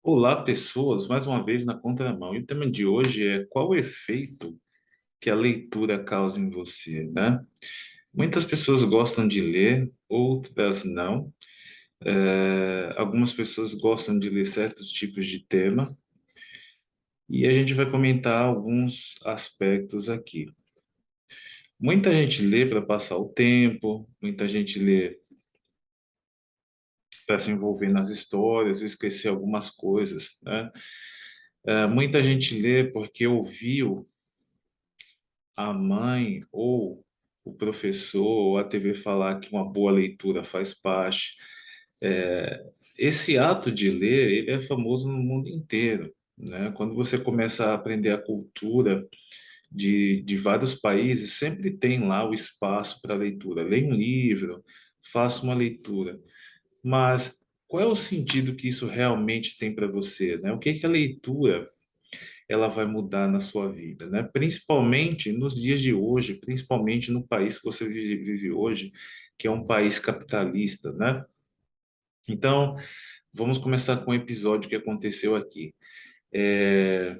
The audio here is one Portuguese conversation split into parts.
Olá, pessoas, mais uma vez na contramão. E o tema de hoje é qual o efeito que a leitura causa em você, né? Muitas pessoas gostam de ler, outras não. Algumas pessoas gostam de ler certos tipos de tema e a gente vai comentar alguns aspectos aqui. Muita gente lê para passar o tempo, muita gente lê para se envolver nas histórias, esquecer algumas coisas, né? Muita gente lê porque ouviu a mãe ou o professor ou a TV falar que uma boa leitura faz parte. É, esse ato de ler, ele é famoso no mundo inteiro, né? Quando você começa a aprender a cultura de vários países, sempre tem lá o espaço para leitura. Leia um livro, faça uma leitura. Mas qual é o sentido que isso realmente tem para você, né? O que que a leitura ela vai mudar na sua vida, né? Principalmente nos dias de hoje, principalmente no país que você vive hoje, que é um país capitalista, né? Então, vamos começar com um episódio que aconteceu aqui. É,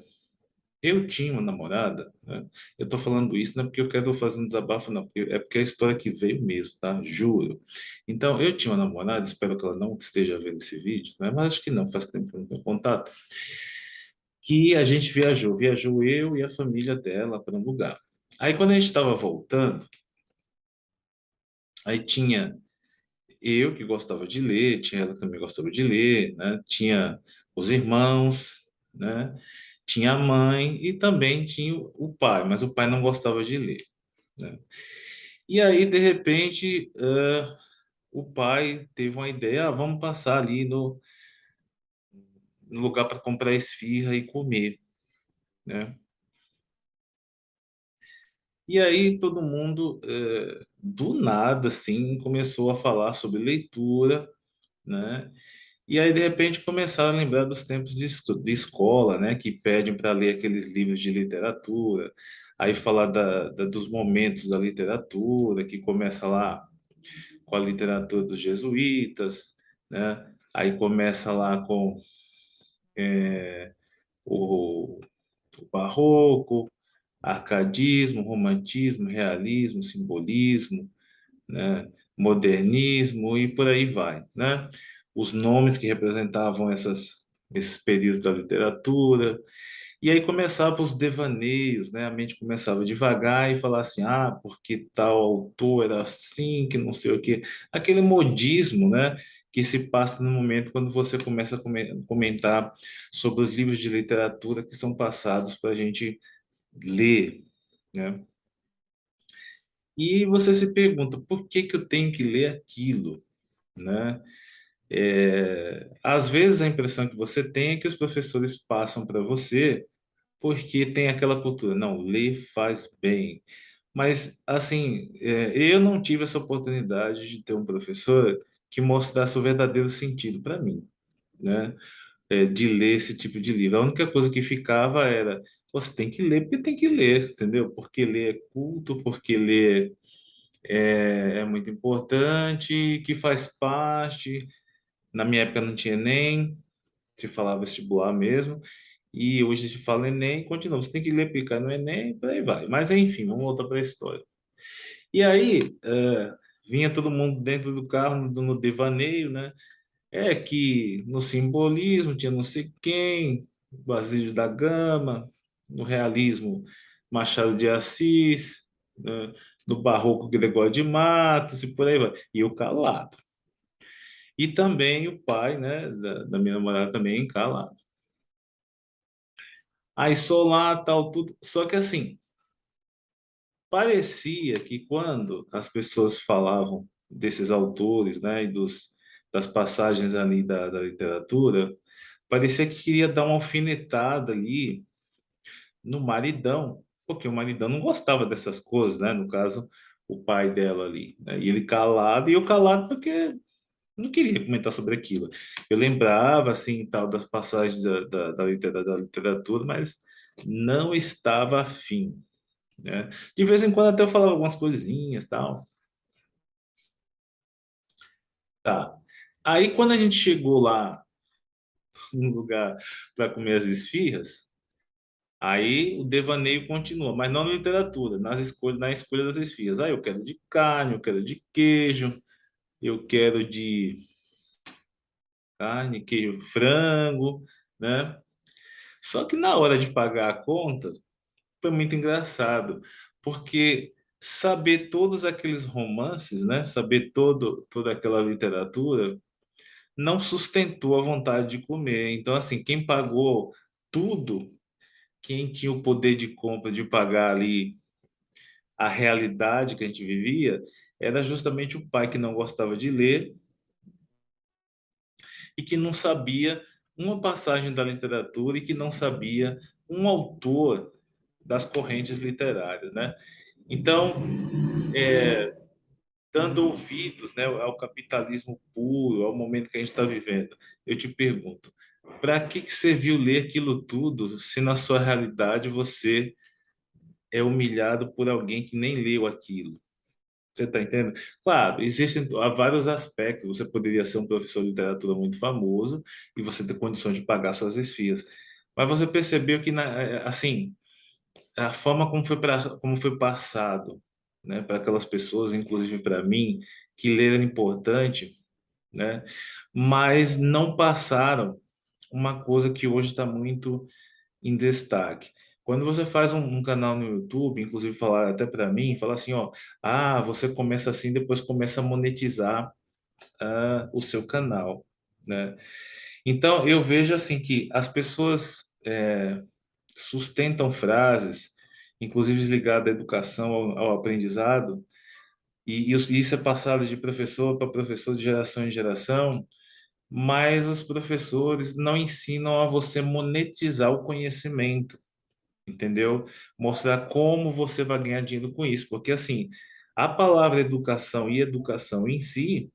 Eu tinha uma namorada, né? Eu tô falando isso não é porque eu quero fazer um desabafo, não, é porque é a história que veio mesmo, tá? Juro. Então, eu tinha uma namorada, espero que ela não esteja vendo esse vídeo, né? Mas acho que não, faz tempo que eu não tenho contato, que a gente viajou eu e a família dela para um lugar. Aí quando a gente estava voltando, aí tinha eu que gostava de ler, tinha ela que também gostava de ler, né? Tinha os irmãos, né? Tinha a mãe e também tinha o pai, mas o pai não gostava de ler, né? E aí, de repente, o pai teve uma ideia, vamos passar ali no lugar para comprar esfirra e comer, né? E aí todo mundo, do nada, assim, começou a falar sobre leitura, né? E aí, de repente, começaram a lembrar dos tempos de escola, né? Que pedem para ler aqueles livros de literatura. Aí falar dos momentos da literatura, que começa lá com a literatura dos jesuítas, né? Aí começa lá com o, o barroco, arcadismo, romantismo, realismo, simbolismo, né? Modernismo e por aí vai, né? Os nomes que representavam esses períodos da literatura. E aí começavam os devaneios, né? A mente começava devagar e falar assim, porque tal autor era assim, que não sei o quê. Aquele modismo, né? Que se passa no momento quando você começa a comentar sobre os livros de literatura que são passados para a gente ler, né? E você se pergunta, por que que eu tenho que ler aquilo, né? Às vezes a impressão que você tem é que os professores passam para você porque tem aquela cultura, não, ler faz bem. Mas, assim, eu não tive essa oportunidade de ter um professor que mostrasse o verdadeiro sentido para mim, né? De ler esse tipo de livro. A única coisa que ficava era, você tem que ler porque tem que ler, entendeu? Porque ler é culto, porque ler é muito importante, que faz parte. Na minha época não tinha Enem, se falava vestibular mesmo, e hoje se fala Enem, continua. Você tem que ler, picar no Enem, por aí vai. Mas enfim, vamos voltar para a história. E aí, vinha todo mundo dentro do carro, no devaneio, né? É que no simbolismo tinha não sei quem, Basílio da Gama, no realismo, Machado de Assis, né? No barroco, Gregório de Matos, e por aí vai. E eu calado. E também o pai, né, da minha namorada também calado. Aí sou lá, tal, tudo. Só que assim, parecia que quando as pessoas falavam desses autores, né, das passagens ali da literatura, parecia que queria dar uma alfinetada ali no maridão, porque o maridão não gostava dessas coisas, né? No caso, o pai dela ali, né? E ele calado, e eu calado porque não queria comentar sobre aquilo. Eu lembrava, assim, tal, das passagens da literatura, mas não estava afim, né? De vez em quando até eu falava algumas coisinhas, tal. Tá. Aí, quando a gente chegou lá um lugar para comer as esfirras, aí o devaneio continua, mas não na literatura, na escolha das esfirras. Ah, eu quero de carne, eu quero de queijo, eu quero de carne, queijo, frango, né? Só que na hora de pagar a conta, foi muito engraçado, porque saber todos aqueles romances, né? Saber toda aquela literatura não sustentou a vontade de comer. Então, assim, quem pagou tudo, quem tinha o poder de compra de pagar ali a realidade que a gente vivia, era justamente o pai que não gostava de ler e que não sabia uma passagem da literatura e que não sabia um autor das correntes literárias, né? Então, dando ouvidos, né, ao capitalismo puro, ao momento que a gente está vivendo, eu te pergunto, para que serviu ler aquilo tudo se na sua realidade você é humilhado por alguém que nem leu aquilo? Você está entendendo? Claro, existem há vários aspectos. Você poderia ser um professor de literatura muito famoso e você ter condições de pagar suas esfias. Mas você percebeu que, assim, a forma como foi passado, né, para aquelas pessoas, inclusive para mim, que ler era importante, né, mas não passaram uma coisa que hoje está muito em destaque. Quando você faz um canal no YouTube, inclusive falar até para mim, falar assim, ó, ah, você começa assim, depois começa a monetizar o seu canal, né? Então eu vejo assim que as pessoas sustentam frases, inclusive ligadas à educação, ao aprendizado, e isso é passado de professor para professor, de geração em geração, mas os professores não ensinam a você monetizar o conhecimento, entendeu? Mostrar como você vai ganhar dinheiro com isso, porque assim, a palavra educação e educação em si,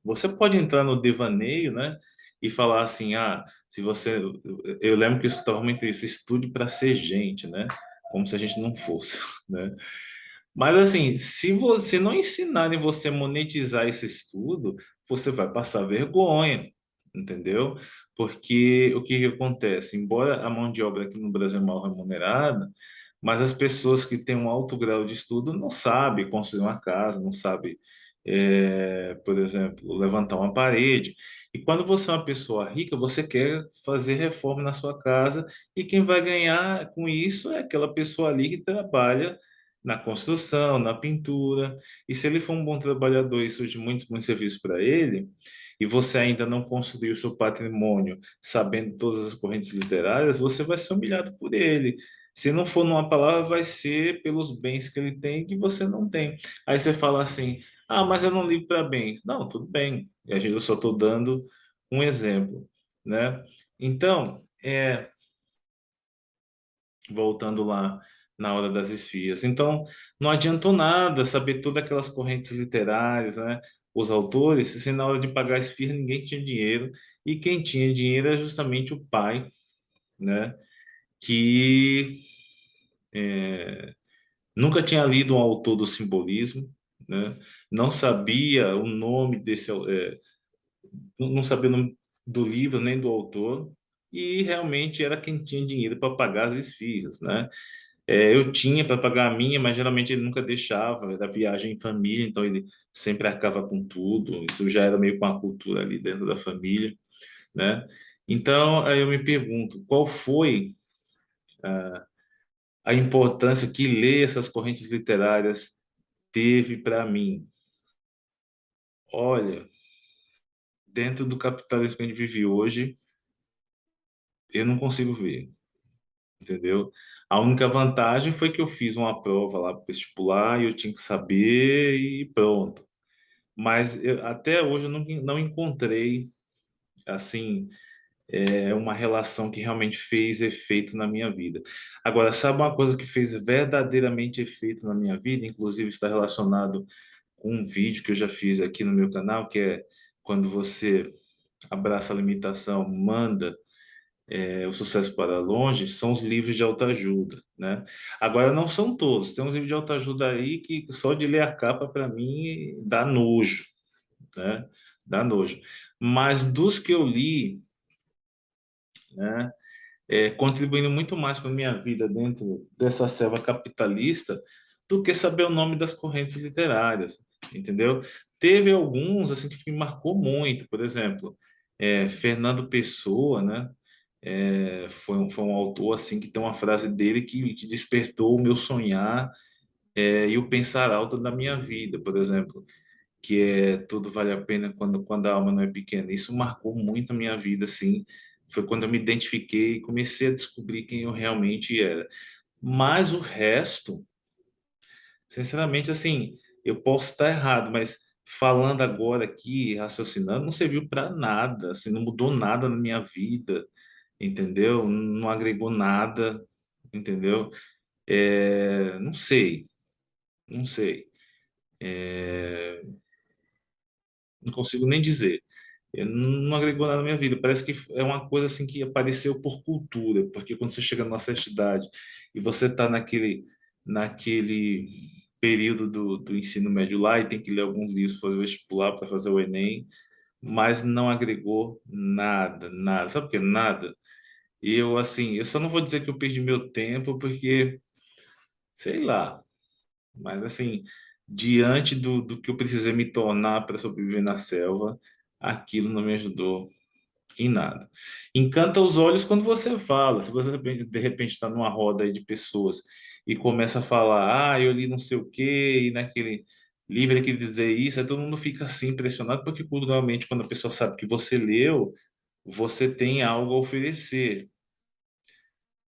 você pode entrar no devaneio, né? E falar assim, ah, se você. Eu lembro que eu escutava muito isso, estude para ser gente, né? Como se a gente não fosse, né? Mas assim, se você não ensinarem você a monetizar esse estudo, você vai passar vergonha, entendeu? Porque o que que acontece? Embora a mão de obra aqui no Brasil é mal remunerada, mas as pessoas que têm um alto grau de estudo não sabem construir uma casa, não sabem, por exemplo, levantar uma parede. E quando você é uma pessoa rica, você quer fazer reforma na sua casa e quem vai ganhar com isso é aquela pessoa ali que trabalha na construção, na pintura. E se ele for um bom trabalhador e surge muitos serviços para ele, e você ainda não construiu seu patrimônio sabendo todas as correntes literárias, você vai ser humilhado por ele. Se não for numa palavra, vai ser pelos bens que ele tem que você não tem. Aí você fala assim: ah, mas eu não ligo para bens. Não, tudo bem. Eu só estou dando um exemplo, né? Então, voltando lá na hora das esfias. Então, não adiantou nada saber todas aquelas correntes literárias, né? Os autores, se na hora de pagar a esfirra ninguém tinha dinheiro, e quem tinha dinheiro era justamente o pai, né? Que nunca tinha lido um autor do simbolismo, né? Não sabia o nome não sabia o nome do livro nem do autor, e realmente era quem tinha dinheiro para pagar as esfirras, né? Eu tinha para pagar a minha, mas geralmente ele nunca deixava, era viagem em família, então ele sempre arcava com tudo. Isso já era meio com a cultura ali dentro da família, né? Então, aí eu me pergunto, qual foi a importância que ler essas correntes literárias teve para mim? Olha, dentro do capitalismo que a gente vive hoje, eu não consigo ver, entendeu? A única vantagem foi que eu fiz uma prova lá para vestibular e eu tinha que saber e pronto. Mas até hoje eu não encontrei assim uma relação que realmente fez efeito na minha vida. Agora, sabe uma coisa que fez verdadeiramente efeito na minha vida, inclusive está relacionado com um vídeo que eu já fiz aqui no meu canal, que é quando você abraça a limitação, manda o sucesso para longe, são os livros de autoajuda, né? Agora, não são todos. Tem uns livros de autoajuda aí que só de ler a capa, para mim, dá nojo, né? Dá nojo. Mas dos que eu li, né? Contribuindo muito mais com a minha vida dentro dessa selva capitalista do que saber o nome das correntes literárias, entendeu? Teve alguns assim que me marcou muito, por exemplo, Fernando Pessoa, né? Foi um autor assim que tem uma frase dele que despertou o meu sonhar, e o pensar alto da minha vida, por exemplo, que é tudo vale a pena quando a alma não é pequena. Isso marcou muito a minha vida, assim. Foi quando eu me identifiquei e comecei a descobrir quem eu realmente era. Mas o resto, sinceramente, assim, eu posso estar errado, mas falando agora aqui, raciocinando, não serviu para nada, assim, não mudou nada na minha vida, entendeu? Não agregou nada, entendeu? Não sei, não sei. Não consigo nem dizer. Não agregou nada na minha vida. Parece que é uma coisa assim que apareceu por cultura, porque quando você chega numa certa idade e você está naquele período do ensino médio lá e tem que ler alguns livros para fazer o vestibular, para fazer o Enem, mas não agregou nada, nada. Sabe por quê? Nada. E eu, assim, eu só não vou dizer que eu perdi meu tempo, porque, sei lá, mas assim, diante do que eu precisei me tornar para sobreviver na selva, aquilo não me ajudou em nada. Encanta os olhos quando você fala. Se você de repente está numa roda aí de pessoas e começa a falar, eu li não sei o quê, e naquele livro ele quer dizer isso, aí todo mundo fica assim impressionado, porque culturalmente, quando a pessoa sabe que você leu, você tem algo a oferecer.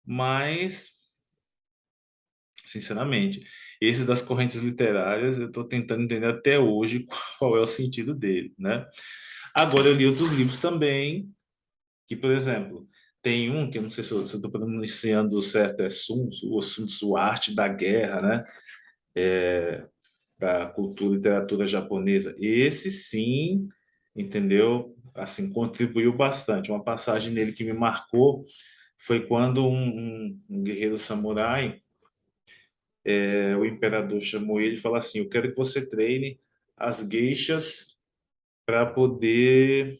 Mas, sinceramente, esse das correntes literárias, eu estou tentando entender até hoje qual é o sentido dele, né? Agora, eu li outros livros também, que, por exemplo, tem um que eu não sei se eu estou pronunciando certo, é Sun Tzu, A Arte da Guerra, né? Da cultura e literatura japonesa. Esse sim, entendeu? Assim, contribuiu bastante. Uma passagem nele que me marcou foi quando um guerreiro samurai, o imperador chamou ele e falou assim: Eu quero que você treine as geishas para poder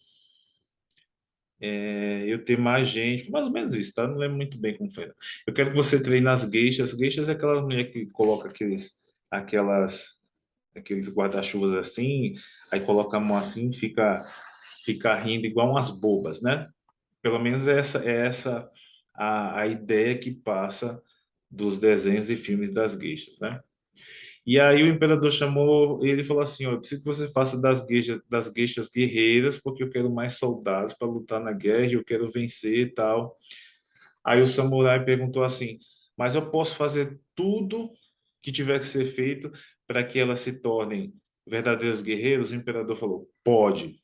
eu ter mais gente, mais ou menos isso, tá? Não lembro muito bem como foi. Eu quero que você treine as geishas. Geishas é aquela mulher que coloca aqueles guarda-chuvas assim, aí coloca a mão assim, fica rindo igual umas bobas, né? Pelo menos essa a ideia que passa dos desenhos e filmes das geishas, né? E aí o imperador chamou ele e falou assim, ó, eu preciso que você faça das gueixas guerreiras, porque eu quero mais soldados para lutar na guerra, e eu quero vencer e tal. Aí o samurai perguntou assim, mas eu posso fazer tudo que tiver que ser feito para que elas se tornem verdadeiros guerreiros? O imperador falou, pode,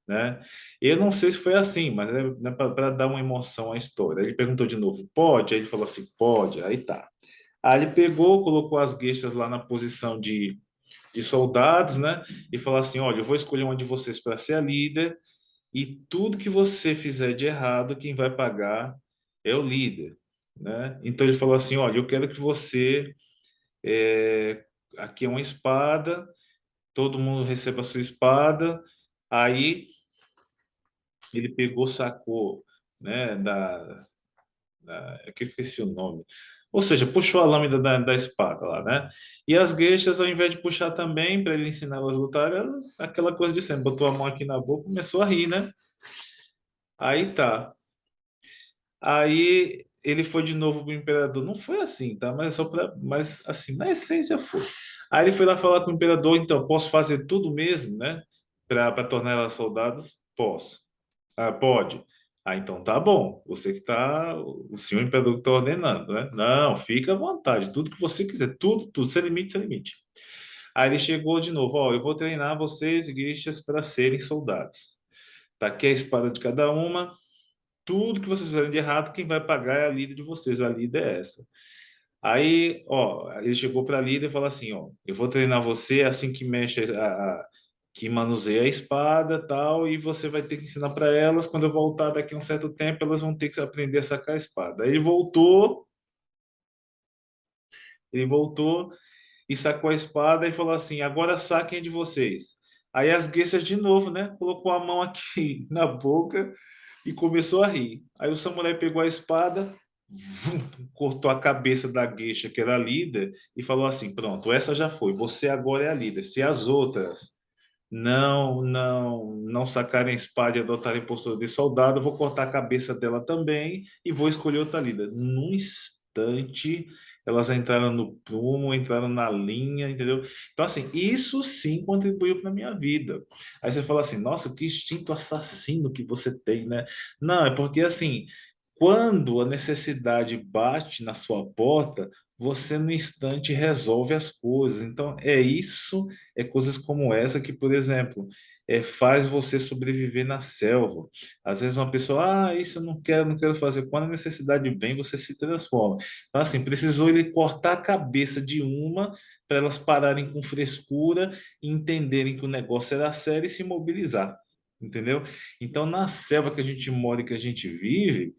né? Eu não sei se foi assim, mas é para dar uma emoção à história. Ele perguntou de novo, pode? Aí ele falou assim, pode. Aí tá. Aí ele pegou, colocou as gueixas lá na posição de soldados, né? E falou assim: olha, eu vou escolher uma de vocês para ser a líder, e tudo que você fizer de errado, quem vai pagar é o líder, né? Então ele falou assim: olha, eu quero que você. Aqui é uma espada, todo mundo receba a sua espada. Aí ele pegou, sacou, né, é que eu esqueci o nome. Ou seja, puxou a lâmina da espada lá, né? E as gueixas, ao invés de puxar também, para ele ensinar elas a lutar, aquela coisa de sempre, botou a mão aqui na boca, começou a rir, né? Aí tá. Aí ele foi de novo pro imperador. Não foi assim, tá? Mas só para, mas assim, na essência foi. Aí ele foi lá falar com o imperador, então, posso fazer tudo mesmo, né? Para tornar elas soldados? Posso. Ah, pode. Ah, então tá bom. Você que tá, o senhor imperador que está ordenando, né? Não, fica à vontade. Tudo que você quiser, tudo, tudo, sem limite, sem limite. Aí ele chegou de novo, ó, eu vou treinar vocês, guixas, para serem soldados. Tá aqui a espada de cada uma. Tudo que vocês fizerem de errado, quem vai pagar é a líder de vocês. A líder é essa. Aí, ó, ele chegou para a líder e falou assim, ó, eu vou treinar você assim que mexe que manuseia a espada, tal, e você vai ter que ensinar para elas. Quando eu voltar daqui a um certo tempo, elas vão ter que aprender a sacar a espada. Aí ele voltou e sacou a espada e falou assim: agora saquem a de vocês. Aí as gueixas de novo, né? Colocou a mão aqui na boca, e começou a rir. Aí o samurai pegou a espada, vum, cortou a cabeça da geisha, que era a líder, e falou assim: pronto, essa já foi, você agora é a líder. Se as outras não sacarem a espada e adotarem postura de soldado, eu vou cortar a cabeça dela também e vou escolher outra líder. Num instante, elas entraram no prumo, entraram na linha, entendeu? Então, assim, isso sim contribuiu para a minha vida. Aí você fala assim, nossa, que instinto assassino que você tem, né? Não, é porque, assim, quando a necessidade bate na sua porta, você no instante resolve as coisas. Então, é isso, é coisas como essa que, por exemplo, faz você sobreviver na selva. Às vezes uma pessoa, isso eu não quero, não quero fazer. Quando a necessidade vem, você se transforma. Então, assim, precisou ele cortar a cabeça de uma para elas pararem com frescura e entenderem que o negócio era sério e se mobilizar. Entendeu? Então, na selva que a gente mora e que a gente vive,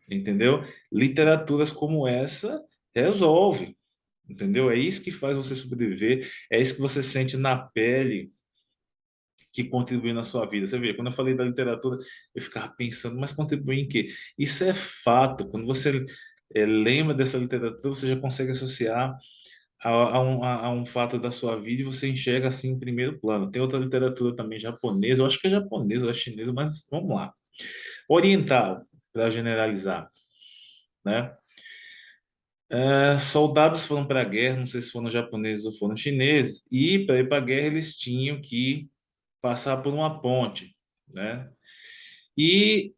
entendeu? Literaturas como essa resolve, entendeu? É isso que faz você sobreviver, é isso que você sente na pele que contribui na sua vida. Você vê, quando eu falei da literatura, eu ficava pensando, mas contribui em quê? Isso é fato. Quando você lembra dessa literatura, você já consegue associar a um fato da sua vida e você enxerga assim em primeiro plano. Tem outra literatura também japonesa, eu acho que é japonesa, ou é chinesa, mas vamos lá. Oriental, para generalizar, né? Soldados foram para a guerra, não sei se foram japoneses ou foram chineses, e para ir para a guerra eles tinham que passar por uma ponte, né? E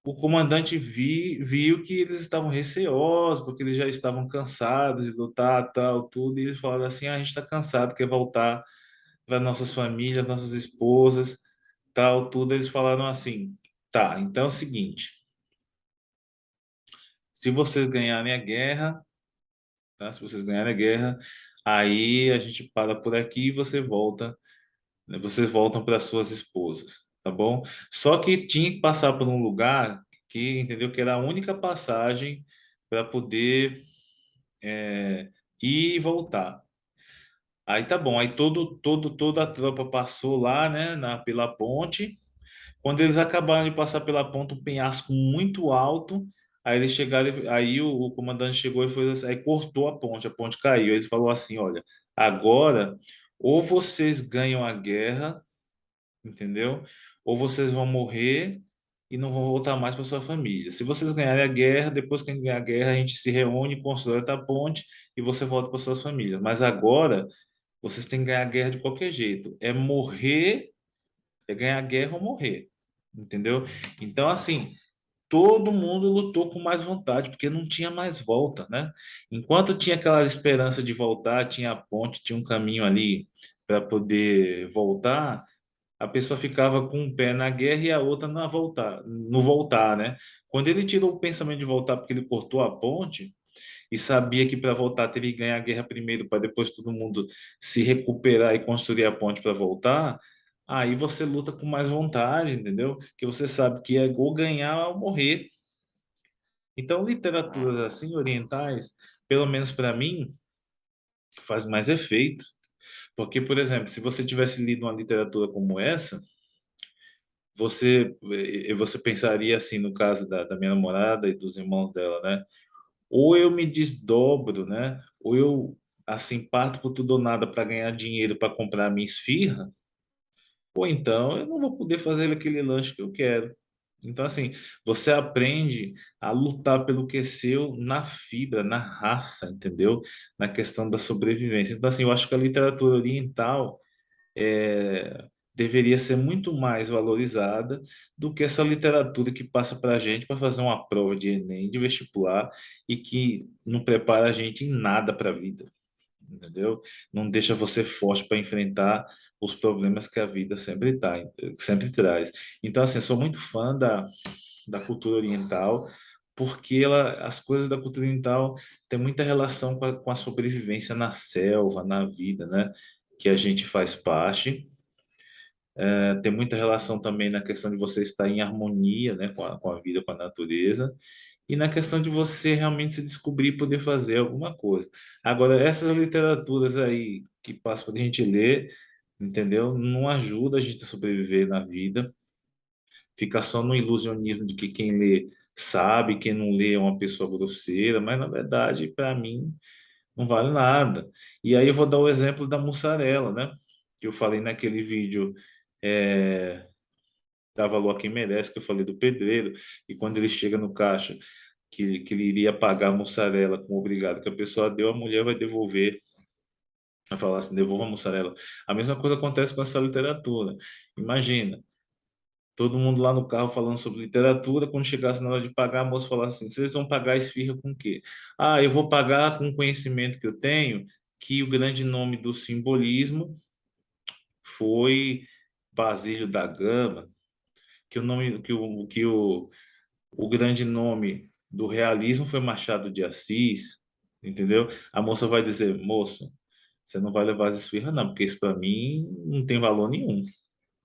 o comandante viu que eles estavam receosos, porque eles já estavam cansados de lutar, tal, tudo, e eles falaram assim: a gente está cansado, quer voltar para nossas famílias, nossas esposas, tal, tudo. Eles falaram assim: tá, então é o seguinte, se vocês ganharem a guerra, tá? Se vocês ganharem a guerra, aí a gente para por aqui e você volta, né? Vocês voltam para suas esposas, tá bom? Só que tinha que passar por um lugar que, entendeu? Que era a única passagem para poder ir e voltar. Aí tá bom, aí toda a tropa passou lá, né, pela ponte. Quando eles acabaram de passar pela ponte, um penhasco muito alto, aí eles chegaram, aí o comandante chegou e foi assim, aí cortou a ponte caiu. Ele falou assim, olha, agora ou vocês ganham a guerra, entendeu? Ou vocês vão morrer e não vão voltar mais para sua família. Se vocês ganharem a guerra, depois que ganhar a guerra, a gente se reúne, constrói outra ponte e você volta para suas famílias. Mas agora vocês têm que ganhar a guerra de qualquer jeito. É morrer, é ganhar a guerra ou morrer. Entendeu? Então, assim, todo mundo lutou com mais vontade, porque não tinha mais volta, né? Enquanto tinha aquela esperança de voltar, tinha a ponte, tinha um caminho ali para poder voltar, a pessoa ficava com um pé na guerra e a outra na voltar, no voltar, né? Quando ele tirou o pensamento de voltar porque ele cortou a ponte, e sabia que para voltar teria que ganhar a guerra primeiro, para depois todo mundo se recuperar e construir a ponte para voltar, aí você luta com mais vontade, entendeu? Que você sabe que é ou ganhar ou morrer. Então, literaturas assim, orientais, pelo menos para mim, faz mais efeito. Porque, por exemplo, se você tivesse lido uma literatura como essa, você pensaria assim, no caso da minha namorada e dos irmãos dela, né? Ou eu me desdobro, né? Ou eu, assim, parto por tudo ou nada para ganhar dinheiro para comprar minha esfirra, ou então eu não vou poder fazer aquele lanche que eu quero. Então, assim, você aprende a lutar pelo que é seu na fibra, na raça, entendeu? Na questão da sobrevivência. Então, assim, eu acho que a literatura oriental deveria ser muito mais valorizada do que essa literatura que passa para a gente para fazer uma prova de Enem, de vestibular, e que não prepara a gente em nada para a vida, entendeu? Não deixa você forte para enfrentar os problemas que a vida sempre traz. Então, assim, eu sou muito fã da cultura oriental, porque as coisas da cultura oriental têm muita relação com a sobrevivência na selva, na vida, né? Que a gente faz parte. Tem muita relação também na questão de você estar em harmonia, né, com a vida, com a natureza, e na questão de você realmente se descobrir e poder fazer alguma coisa. Agora, essas literaturas aí que passam para a gente ler, entendeu? Não ajuda a gente a sobreviver na vida, fica só no ilusionismo de que quem lê sabe, quem não lê é uma pessoa grosseira, mas na verdade, para mim, não vale nada. E aí eu vou dar o exemplo da mussarela, né? Que eu falei naquele vídeo é, da Valor a Quem Merece, que eu falei do pedreiro, e quando ele chega no caixa, que ele iria pagar a mussarela com obrigado que a pessoa deu, a mulher vai devolver. Vai falar assim, devolva a mussarela. A mesma coisa acontece com essa literatura. Imagina, todo mundo lá no carro falando sobre literatura, quando chegasse na hora de pagar, a moça falasse assim: vocês vão pagar a esfirra com o quê? Ah, eu vou pagar com o conhecimento que eu tenho, que o grande nome do simbolismo foi Basílio da Gama, que o nome, o grande nome do realismo foi Machado de Assis, entendeu? A moça vai dizer: moço, você não vai levar as esfirras, não, porque isso para mim não tem valor nenhum.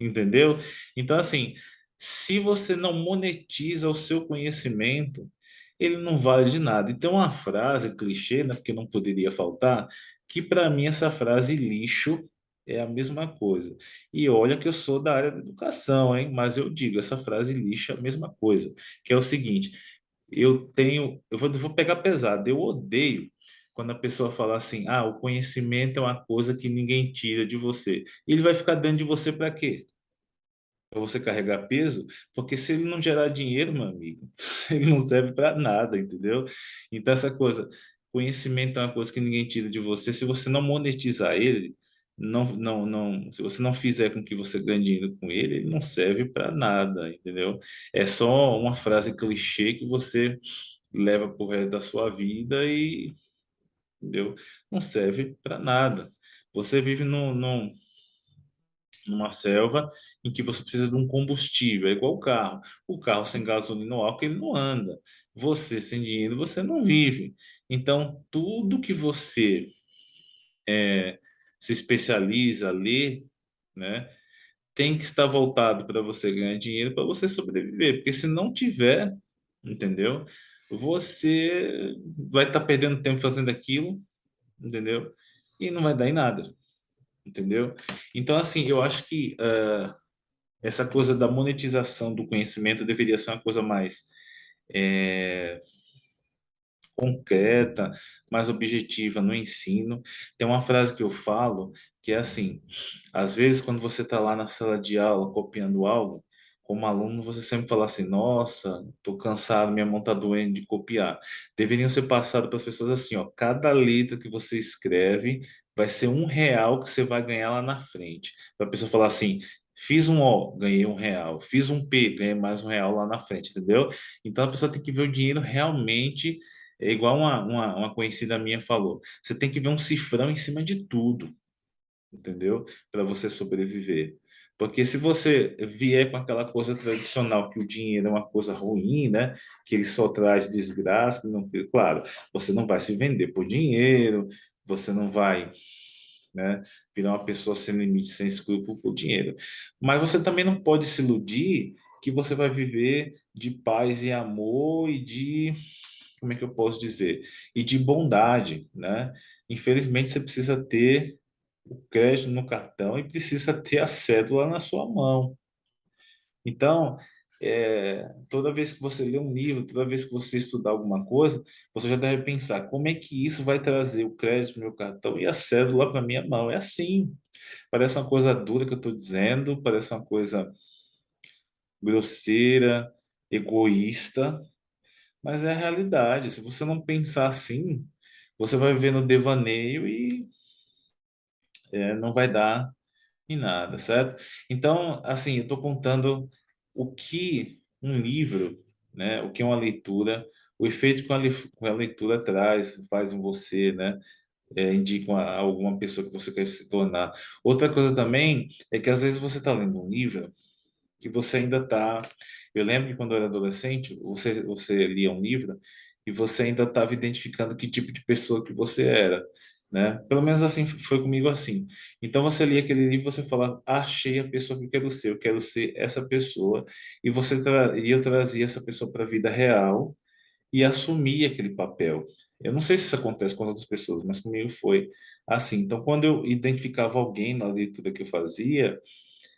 Entendeu? Então, assim, se você não monetiza o seu conhecimento, ele não vale de nada. E tem uma frase clichê, né, porque não poderia faltar, que para mim essa frase lixo é a mesma coisa. E olha que eu sou da área da educação, hein? Mas eu digo, essa frase lixo é a mesma coisa, que é o seguinte, eu vou pegar pesado, eu odeio quando a pessoa fala assim, ah, o conhecimento é uma coisa que ninguém tira de você. Ele vai ficar dentro de você para quê? Para você carregar peso, porque se ele não gerar dinheiro, meu amigo, ele não serve para nada, entendeu? Então, essa coisa, conhecimento é uma coisa que ninguém tira de você. Se você não monetizar ele, se você não fizer com que você ganhe dinheiro com ele, ele não serve para nada, entendeu? É só uma frase clichê que você leva pro resto da sua vida e, entendeu? Não serve para nada. Você vive numa selva em que você precisa de um combustível, é igual o carro. O carro sem gasolina ou álcool, ele não anda. Você sem dinheiro, você não vive. Então, tudo que você se especializa, lê, né, tem que estar voltado para você ganhar dinheiro, para você sobreviver. Porque se não tiver, entendeu? Você vai estar perdendo tempo fazendo aquilo, entendeu? E não vai dar em nada, entendeu? Então, assim, eu acho que essa coisa da monetização do conhecimento deveria ser uma coisa mais concreta, mais objetiva no ensino. Tem uma frase que eu falo que é assim: às vezes, quando você está lá na sala de aula copiando algo, como aluno, você sempre fala assim: nossa, estou cansado, minha mão está doendo de copiar. Deveriam ser passados para as pessoas assim: ó, cada letra que você escreve vai ser R$ 1 que você vai ganhar lá na frente. Para a pessoa falar assim: fiz um O, ganhei R$ 1. Fiz um P, ganhei mais R$ 1 lá na frente, entendeu? Então a pessoa tem que ver o dinheiro realmente. É igual uma conhecida minha falou: você tem que ver um cifrão em cima de tudo, entendeu? Para você sobreviver. Porque se você vier com aquela coisa tradicional que o dinheiro é uma coisa ruim, né? Que ele só traz desgraça, que não, claro, você não vai se vender por dinheiro, você não vai, né, virar uma pessoa sem limite, sem escrúpulo por dinheiro. Mas você também não pode se iludir que você vai viver de paz e amor e de, como é que eu posso dizer? E de bondade, né? Infelizmente, você precisa ter o crédito no cartão e precisa ter a cédula na sua mão. Então, toda vez que você lê um livro, toda vez que você estudar alguma coisa, você já deve pensar como é que isso vai trazer o crédito no meu cartão e a cédula para minha mão. É assim. Parece uma coisa dura que eu estou dizendo, parece uma coisa grosseira, egoísta, mas é a realidade. Se você não pensar assim, você vai viver no devaneio e não vai dar em nada, certo? Então, assim, eu estou contando o que um livro, né, o que uma leitura, o efeito que a leitura traz, faz em você, né? Indica alguma pessoa que você quer se tornar. Outra coisa também é que às vezes você está lendo um livro que você ainda está. Eu lembro que quando eu era adolescente, você lia um livro e você ainda estava identificando que tipo de pessoa que você era, né? Pelo menos assim foi comigo assim. Então você lia aquele livro e você falava, achei a pessoa que eu quero ser essa pessoa. E e eu trazia essa pessoa para a vida real e assumia aquele papel. Eu não sei se isso acontece com outras pessoas, mas comigo foi assim. Então, quando eu identificava alguém na leitura que eu fazia,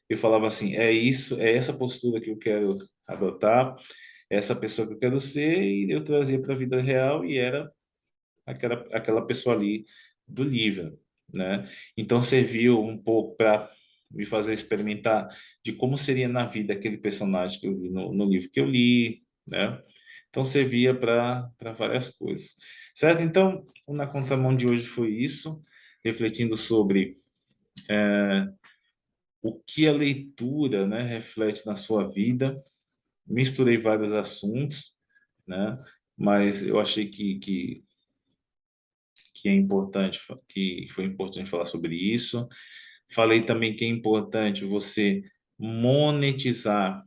eu falava assim, é isso, é essa postura que eu quero adotar, é essa pessoa que eu quero ser, e eu trazia para a vida real e era aquela pessoa ali do livro, né? Então serviu um pouco para me fazer experimentar de como seria na vida aquele personagem que eu li no livro que eu li, né? Então servia para várias coisas, certo? Então, na contramão de hoje foi isso, refletindo sobre o que a leitura, né, reflete na sua vida. Misturei vários assuntos, né? Mas eu achei que é importante, que foi importante falar sobre isso. Falei também que é importante você monetizar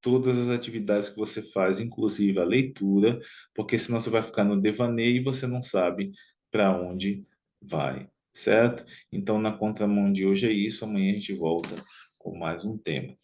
todas as atividades que você faz, inclusive a leitura, porque senão você vai ficar no devaneio e você não sabe para onde vai, certo? Então, na contramão de hoje é isso. Amanhã a gente volta com mais um tema.